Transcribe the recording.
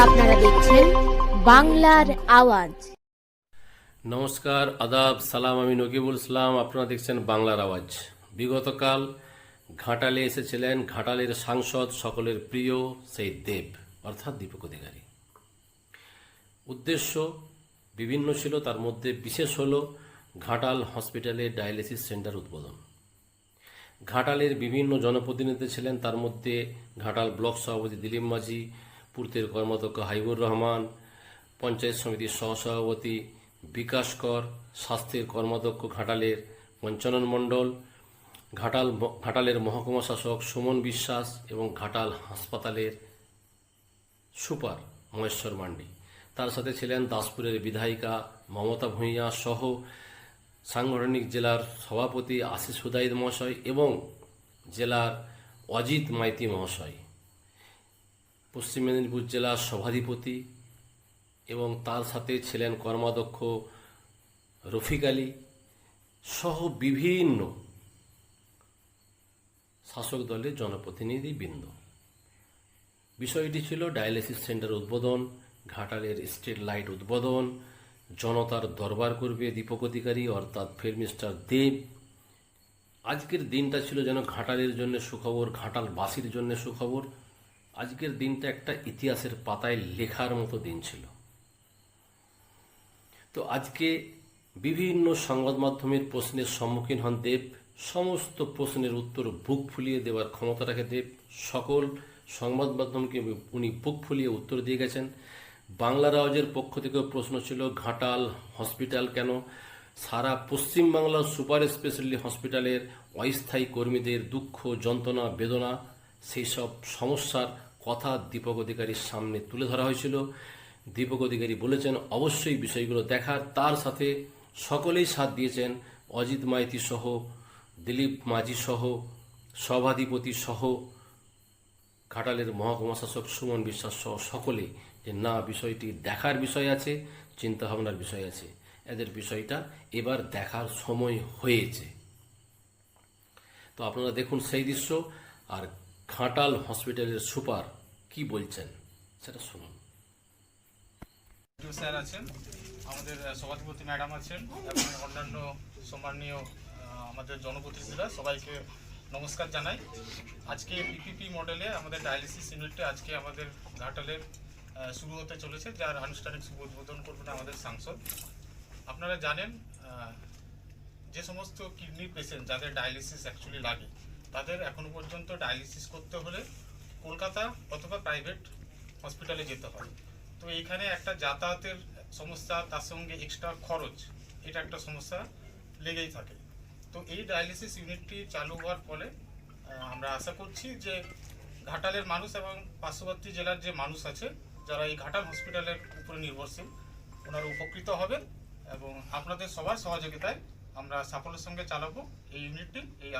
আপনারা দেখছেন বাংলার আওয়াজ। নমস্কার, আদাব, সালাম। আমি নকিবুল ইসলাম। আপনারা দেখছেন বাংলার আওয়াজ। বিগতকাল ঘাটালে এসেছিলেন ঘাটালের সাংসদ, সকলের প্রিয় সেই দেব অর্থাৎ দীপক অধিকারী। উদ্দেশ্য বিভিন্ন ছিল, তার মধ্যে বিশেষ হল ঘাটাল হসপিটালে ডায়ালিসিস সেন্টার উদ্বোধন। ঘাটালের বিভিন্ন জনপ্রতিনিধি ছিলেন, তার মধ্যে ঘাটাল ব্লক সভাপতি দিলীপ মাঝি, পূর্তের কর্মাধ্যক্ষ হাইবুর রহমান, পঞ্চায়েত সমিতির সহসভাপতি বিকাশ কর, স্বাস্থ্যের কর্মাধ্যক্ষ ঘাটালের পঞ্চানন মণ্ডল, ঘাটালের মহকুমা শাসক সুমন বিশ্বাস এবং ঘাটাল হাসপাতালের সুপার মহেশ্বর মান্ডি। তার সাথে ছিলেন দাসপুরের বিধায়িকা মমতা ভূঁইয়া সহ সাংগঠনিক জেলার সভাপতি আশিস হুদাইদ মহাশয় এবং জেলার অজিত মাইতি মহাশয়, পশ্চিম মেদিনীপুর জেলার সভাধিপতি এবং তার সাথে ছিলেন কর্মাধ্যক্ষ রফিক আলী সহ বিভিন্ন শাসক দলের জনপ্রতিনিধিবৃন্দ। বিষয়টি ছিল ডায়ালিসিস সেন্টার উদ্বোধন, ঘাটালের স্ট্রিট লাইট উদ্বোধন, জনতার দরবার করবে দীপক অধিকারী অর্থাৎ ফিল্ম স্টার দেব। আজকের দিনটা ছিল যেন ঘাটালের জন্য সুখবর, ঘাটালবাসীর জন্য সুখবর। আজকের দিনটা একটা ইতিহাসের পাতায় লেখার মতো দিন ছিল। তো আজকে বিভিন্ন সংবাদ মাধ্যমের প্রশ্নের সম্মুখীন হন দেব। সমস্ত প্রশ্নের উত্তর বুক ফুলিয়ে দেওয়ার ক্ষমতা রাখে দেব। সকল সংবাদ মাধ্যমকে উনি বুক ফুলিয়ে উত্তর দিয়ে গেছেন। বাংলার আওয়াজের পক্ষ থেকেও প্রশ্ন ছিল, ঘাটাল হসপিটাল কেন? সারা পশ্চিমবাংলার সুপার স্পেশালিটি হসপিটালের অস্থায়ী কর্মীদের দুঃখ, যন্ত্রণা, বেদনা, সেই সব সমস্যার কথা দীপক অধিকারীর সামনে তুলে ধরা হয়েছিল। দীপক অধিকারী বলেছেন অবশ্যই বিষয়গুলো দেখার। তার সাথে সকলেই সাথ দিয়েছেন, অজিত মাইতি সহ, দিলীপ মাঝি সহ, সভাধিপতি সহ, ঘাটালের মহকুমা শাসক সুমন বিশ্বাস সহ সকলেই, যে না, বিষয়টি দেখার বিষয় আছে, চিন্তাভাবনার বিষয় আছে, এদের বিষয়টা এবার দেখার সময় হয়েছে। তো আপনারা দেখুন সেই দৃশ্য, আর ঘাটাল হসপিটালের সুপার কি বলছেন সেটা শুনুন। স্যার আছেন, আমাদের সভাধিপতি ম্যাডাম আছেন এবং অন্যান্য সম্মানীয় আমাদের জনপ্রতিনিধিরা, সবাইকে নমস্কার জানাই। আজকে পিপিপি মডেলে আমাদের ডায়ালিসিস ইউনিটটা আজকে আমাদের ঘাটালের শুরু হতে চলেছে, যার আনুষ্ঠানিক শুভ উদ্বোধন করবেন আমাদের সাংসদ। আপনারা জানেন যে সমস্ত কিডনির পেশেন্ট যাদের ডায়ালিসিস অ্যাকচুয়ালি লাগে, তাদের এখনো পর্যন্ত ডায়ালিসিস করতে হলে কলকাতা অথবা প্রাইভেট হসপিটালে যেতে হয়। তো এইখানে একটা যাতায়াতের সমস্যা, তার সঙ্গে এক্সট্রা খরচ, এটা একটা সমস্যা লেগেই থাকে। তো এই ডায়ালিসিস ইউনিটটি চালু হওয়ার ফলে আমরা আশা করছি যে ঘাটালের মানুষ এবং পার্শ্ববর্তী জেলার যে মানুষ আছে যারা এই ঘাটাল হসপিটালের উপরে নির্ভরশীল, ওনারা উপকৃত হবেন এবং আপনাদের সবার সহযোগিতায় আমরা সাফল্যের সঙ্গে চালাবো এই ইউনিটটি, এই